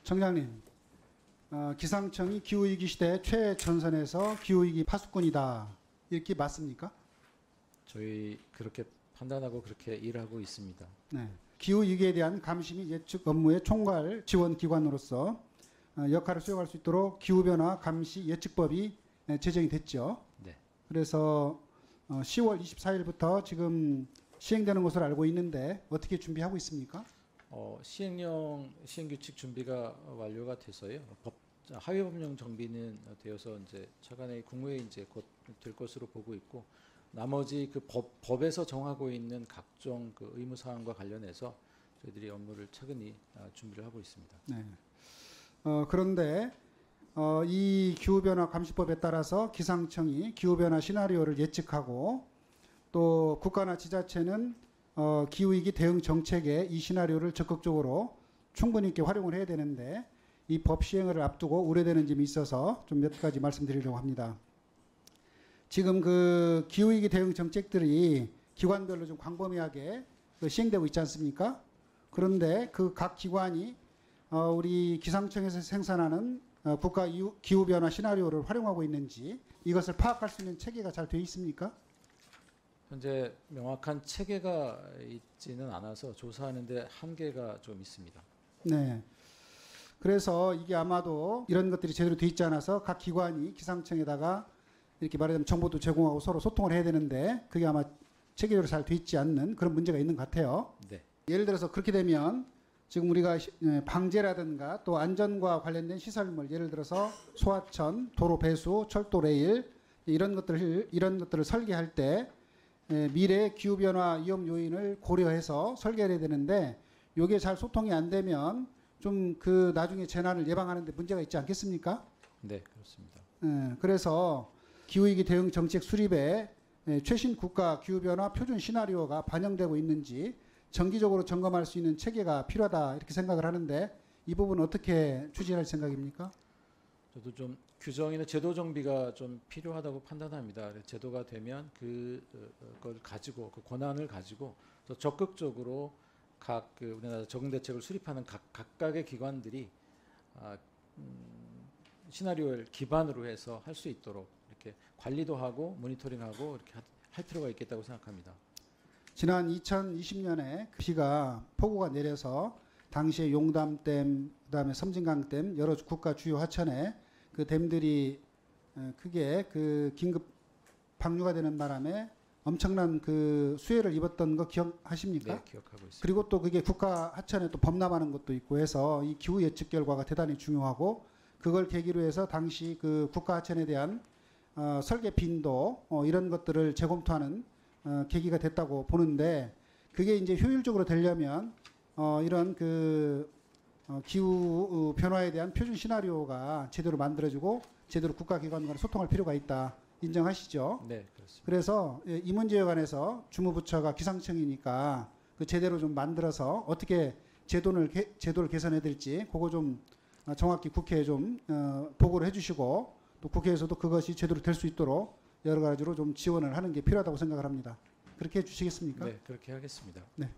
청장님, 기상청이 기후위기 시대 최전선에서 기후위기 파수꾼이다. 이렇게 맞습니까? 저희 그렇게 판단하고 그렇게 일하고 있습니다. 네. 기후위기에 대한 감시 및 예측 업무의 총괄 지원 기관으로서 역할을 수행할 수 있도록 기후변화 감시 예측법이 제정이 됐죠. 네. 그래서 10월 24일부터 지금 시행되는 것으로 알고 있는데 어떻게 준비하고 있습니까? 시행령 시행규칙 준비가 완료가 돼서요. 하위법령 정비는 되어서 이제 차관의 국무회의 이제 곧 될 것으로 보고 있고, 나머지 그 법에서 정하고 있는 각종 그 의무 사항과 관련해서 저희들이 업무를 차근히 준비를 하고 있습니다. 네. 그런데 이 기후변화 감시법에 따라서 기상청이 기후변화 시나리오를 예측하고 또 국가나 지자체는 기후위기 대응 정책에 이 시나리오를 적극적으로 충분히 있게 활용을 해야 되는데 이 법 시행을 앞두고 우려되는 점이 있어서 좀 몇 가지 말씀드리려고 합니다. 지금 그 기후위기 대응 정책들이 기관별로 좀 광범위하게 시행되고 있지 않습니까? 그런데 그 각 기관이 우리 기상청에서 생산하는 국가 기후변화 시나리오를 활용하고 있는지 이것을 파악할 수 있는 체계가 잘 되어 있습니까? 현재 명확한 체계가 있지는 않아서 조사하는데 한계가 좀 있습니다. 네. 그래서 이게 아마도 이런 것들이 제대로 되어 있지 않아서 각 기관이 기상청에다가 이렇게 말하자면 정보도 제공하고 서로 소통을 해야 되는데 그게 아마 체계적으로 잘 되어 있지 않는 그런 문제가 있는 것 같아요. 네. 예를 들어서 그렇게 되면 지금 우리가 방제라든가 또 안전과 관련된 시설물, 예를 들어서 소하천, 도로 배수, 철도 레일 이런 것들을 설계할 때 미래 기후변화 위험 요인을 고려해서 설계를 해야 되는데 이게 잘 소통이 안 되면 좀 그 나중에 재난을 예방하는 데 문제가 있지 않겠습니까? 네, 그렇습니다. 그래서 기후위기 대응 정책 수립에 최신 국가 기후변화 표준 시나리오가 반영되고 있는지 정기적으로 점검할 수 있는 체계가 필요하다 이렇게 생각을 하는데 이 부분은 어떻게 추진할 생각입니까? 저도 좀 규정이나 제도 정비가 좀 필요하다고 판단합니다. 제도가 되면 그걸 가지고 그 권한을 가지고 더 적극적으로 각 우리나라 적응 대책을 수립하는 각각의 기관들이 시나리오를 기반으로 해서 할 수 있도록 이렇게 관리도 하고 모니터링하고 이렇게 할 필요가 있겠다고 생각합니다. 지난 2020년에 비가 폭우가 내려서 당시에 용담댐, 그다음에 섬진강댐 여러 국가 주요 하천에 그 댐들이 크게 그 긴급 방류가 되는 바람에 엄청난 그 수해를 입었던 거 기억하십니까? 네, 기억하고 있습니다. 그리고 또 그게 국가 하천에 또 범람하는 것도 있고 해서 이 기후 예측 결과가 대단히 중요하고 그걸 계기로 해서 당시 그 국가 하천에 대한 설계 빈도 이런 것들을 재검토하는 계기가 됐다고 보는데 그게 이제 효율적으로 되려면 이런 그 기후 변화에 대한 표준 시나리오가 제대로 만들어지고 제대로 국가기관과 소통할 필요가 있다. 인정하시죠? 네, 그렇습니다. 그래서 이 문제에 관해서 주무부처가 기상청이니까 그 제대로 좀 만들어서 어떻게 제도를 개선해야 될지 그거 좀 정확히 국회에 좀 보고를 해주시고 또 국회에서도 그것이 제대로 될 수 있도록 여러 가지로 좀 지원을 하는 게 필요하다고 생각을 합니다. 그렇게 해주시겠습니까? 네, 그렇게 하겠습니다. 네.